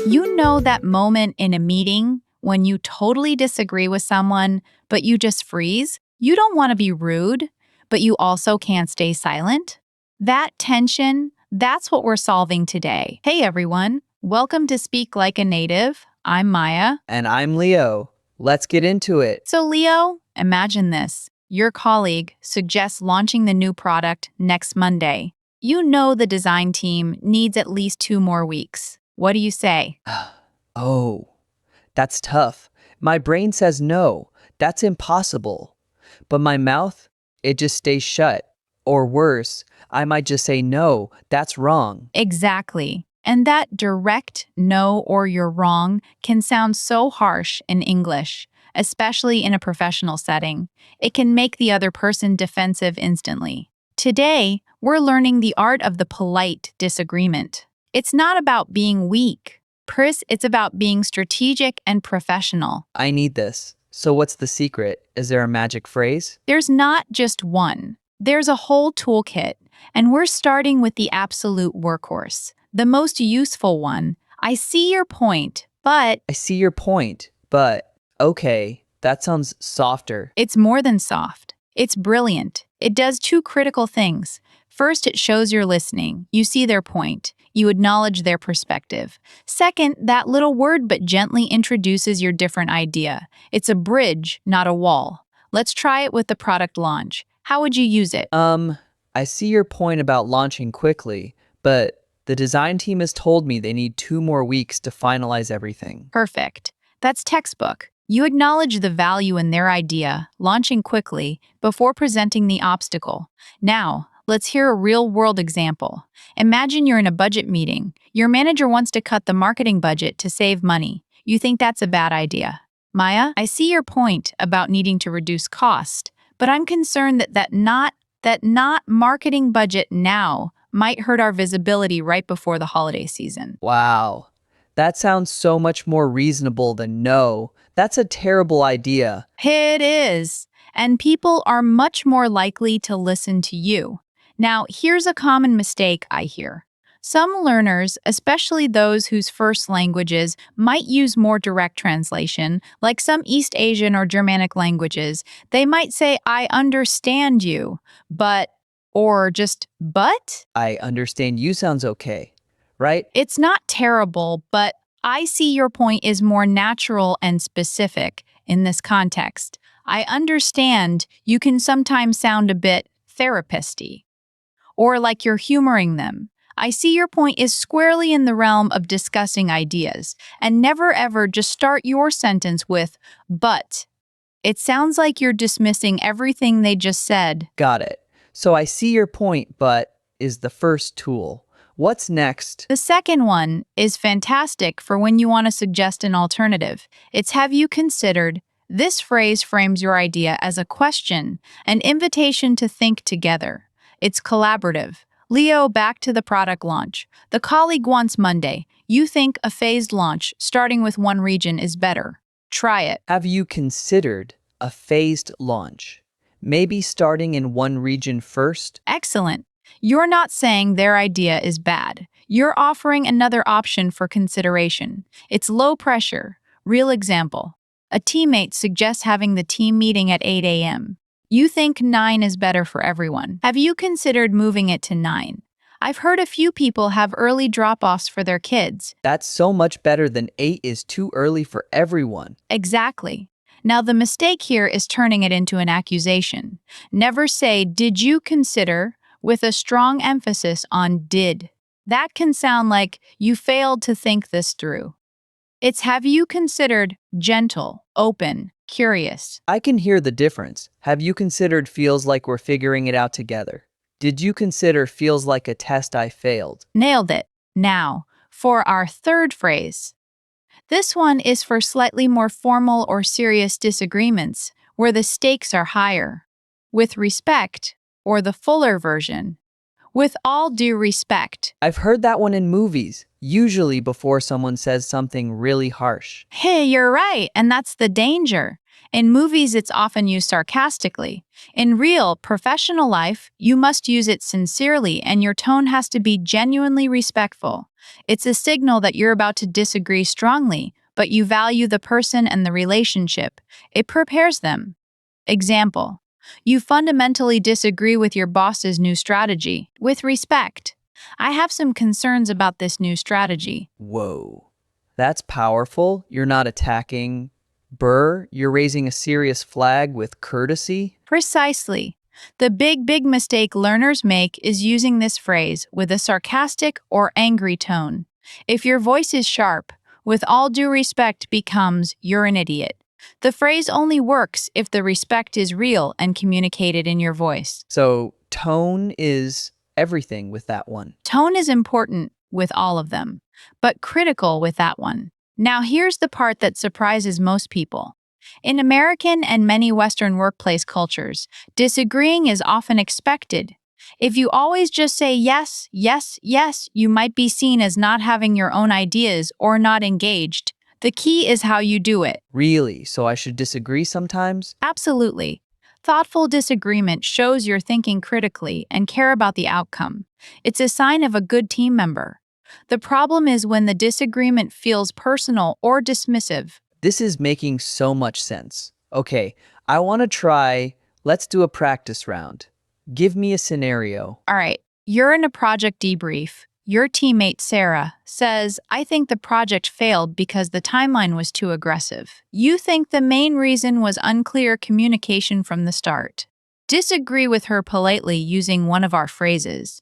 You know that moment in a meeting when you totally disagree with someone, but you just freeze? You don't want to be rude, but you also can't stay silent? That tension, that's what we're solving today. Hey everyone, welcome to Speak Like a Native. I'm Maya. And I'm Leo. Let's get into it. So, Leo, imagine this. Your colleague suggests launching the new product next Monday. You know the design team needs at least 2 more weeks. What do you say? Oh, that's tough. My brain says no, that's impossible. But my mouth, it just stays shut. Or worse, I might just say no, that's wrong. Exactly. And that direct no or you're wrong can sound so harsh in English, especially in a professional setting. It can make the other person defensive instantly. Today, we're learning the art of the polite disagreement. It's not about being weak. Pris, it's about being strategic and professional. I need this. So what's the secret? Is there a magic phrase? There's not just one. There's a whole toolkit, and we're starting with the absolute workhorse. The most useful one. I see your point, but I see your point, but okay, that sounds softer. it's more than soft. It's brilliant. It does 2 critical things. First, it shows you're listening. You see their point. You acknowledge their perspective. Second, that little word but gently introduces your different idea. It's a bridge, not a wall. Let's try it with the product launch. How would you use it? I see your point about launching quickly, but the design team has told me they need 2 more weeks to finalize everything. Perfect. That's textbook. You acknowledge the value in their idea, launching quickly, before presenting the obstacle. Now, let's hear a real-world example. Imagine you're in a budget meeting. Your manager wants to cut the marketing budget to save money. You think that's a bad idea. Maya, I see your point about needing to reduce cost, but I'm concerned that not marketing budget now might hurt our visibility right before the holiday season. Wow, that sounds so much more reasonable than no. That's a terrible idea. It is. And people are much more likely to listen to you. Now, here's a common mistake I hear. Some learners, especially those whose first languages, might use more direct translation, like some East Asian or Germanic languages. They might say, I understand you, but, or just, but? I understand you sounds okay, right? It's not terrible, but I see your point is more natural and specific in this context. I understand you can sometimes sound a bit therapist-y, or like you're humoring them. I see your point is squarely in the realm of discussing ideas, and never ever just start your sentence with, but. It sounds like you're dismissing everything they just said. Got it. So I see your point, but is the first tool. What's next? The second one is fantastic for when you want to suggest an alternative. It's have you considered. This phrase frames your idea as a question, an invitation to think together. It's collaborative. Leo, back to the product launch. The colleague wants Monday. You think a phased launch, starting with one region, is better. Try it. Have you considered a phased launch? Maybe starting in one region first? Excellent. You're not saying their idea is bad. You're offering another option for consideration. It's low pressure. Real example. A teammate suggests having the team meeting at 8 a.m. You think 9 is better for everyone. Have you considered moving it to 9? I've heard a few people have early drop-offs for their kids. That's so much better than 8 is too early for everyone. Exactly. Now, the mistake here is turning it into an accusation. Never say, did you consider, with a strong emphasis on did. That can sound like you failed to think this through. It's have you considered gentle, open, curious. I can hear the difference. Have you considered feels like we're figuring it out together? Did you consider feels like a test I failed? Nailed it. Now, for our third phrase. This one is for slightly more formal or serious disagreements where the stakes are higher. With respect, or the fuller version. With all due respect. I've heard that one in movies, usually before someone says something really harsh. Hey, you're right, and that's the danger. In movies, it's often used sarcastically. In real, professional life, you must use it sincerely and your tone has to be genuinely respectful. It's a signal that you're about to disagree strongly, but you value the person and the relationship. It prepares them. Example: you fundamentally disagree with your boss's new strategy. With respect, I have some concerns about this new strategy. Whoa. That's powerful. You're not attacking. Burr, you're raising a serious flag with courtesy. Precisely. The big mistake learners make is using this phrase with a sarcastic or angry tone. If your voice is sharp, with all due respect becomes "you're an idiot." The phrase only works if the respect is real and communicated in your voice. So, tone is everything with that one. Tone is important with all of them, but critical with that one. Now, here's the part that surprises most people. In American and many Western workplace cultures, disagreeing is often expected. If you always just say yes, yes, yes, you might be seen as not having your own ideas or not engaged. The key is how you do it. Really? So I should disagree sometimes? Absolutely. Thoughtful disagreement shows you're thinking critically and care about the outcome. It's a sign of a good team member. The problem is when the disagreement feels personal or dismissive. This is making so much sense. Okay, I want to try. Let's do a practice round. Give me a scenario. All right, you're in a project debrief. Your teammate, Sarah, says, "I think the project failed because the timeline was too aggressive." You think the main reason was unclear communication from the start. Disagree with her politely using one of our phrases.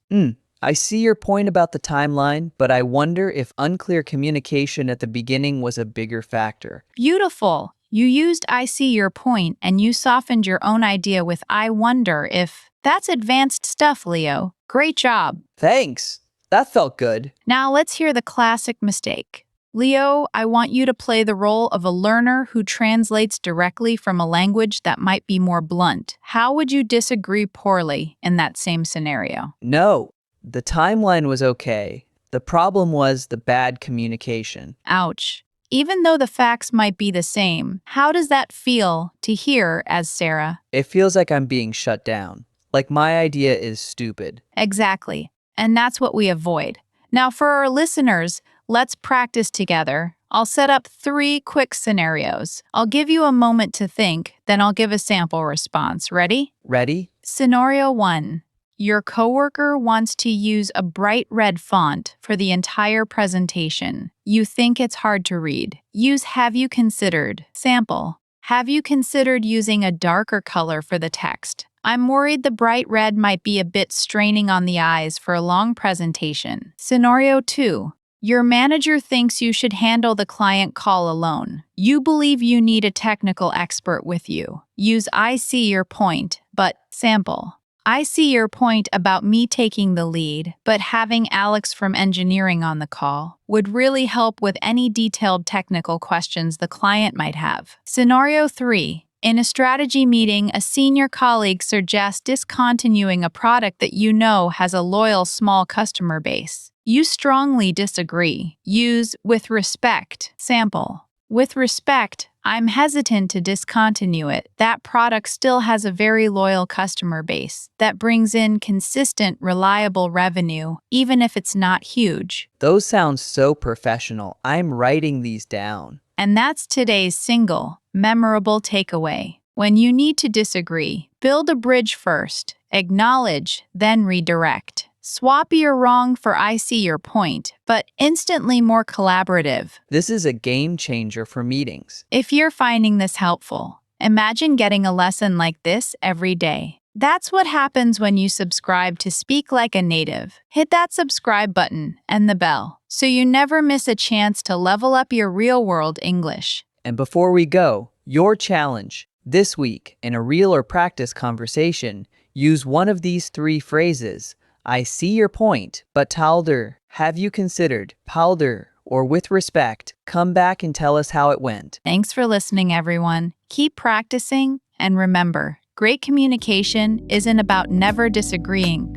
I see your point about the timeline, but I wonder if unclear communication at the beginning was a bigger factor. Beautiful. You used "I see your point" and you softened your own idea with "I wonder if." That's advanced stuff, Leo. Great job. Thanks. That felt good. Now let's hear the classic mistake. Leo, I want you to play the role of a learner who translates directly from a language that might be more blunt. How would you disagree poorly in that same scenario? No, the timeline was okay. The problem was the bad communication. Ouch. Even though the facts might be the same, how does that feel to hear as Sarah? It feels like I'm being shut down. Like my idea is stupid. Exactly. And that's what we avoid. Now, for our listeners, let's practice together. I'll set up 3 quick scenarios. I'll give you a moment to think, then I'll give a sample response. Ready? Ready? Scenario 1. Your coworker wants to use a bright red font for the entire presentation. You think it's hard to read. Use "have you considered." Sample: have you considered using a darker color for the text? I'm worried the bright red might be a bit straining on the eyes for a long presentation. Scenario 2. Your manager thinks you should handle the client call alone. You believe you need a technical expert with you. Use "I see your point," but sample: I see your point about me taking the lead, but having Alex from engineering on the call would really help with any detailed technical questions the client might have. Scenario 3. In a strategy meeting, a senior colleague suggests discontinuing a product that you know has a loyal small customer base. You strongly disagree. Use "with respect." Sample: with respect, I'm hesitant to discontinue it. That product still has a very loyal customer base that brings in consistent, reliable revenue, even if it's not huge. Those sound so professional. I'm writing these down. And that's today's single, memorable takeaway. When you need to disagree, build a bridge first, acknowledge, then redirect. Swap "you're wrong" for "I see your point," but instantly more collaborative. This is a game changer for meetings. If you're finding this helpful, imagine getting a lesson like this every day. That's what happens when you subscribe to Speak Like a Native. Hit that subscribe button and the bell so you never miss a chance to level up your real-world English. And before we go, your challenge. This week, in a real or practice conversation, use one of these 3 phrases. I see your point, but Talder, have you considered, Powder, or with respect, come back and tell us how it went. Thanks for listening, everyone. Keep practicing, and remember, great communication isn't about never disagreeing.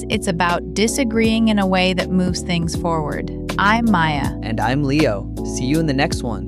It's about disagreeing in a way that moves things forward. I'm Maya. And I'm Leo. See you in the next one.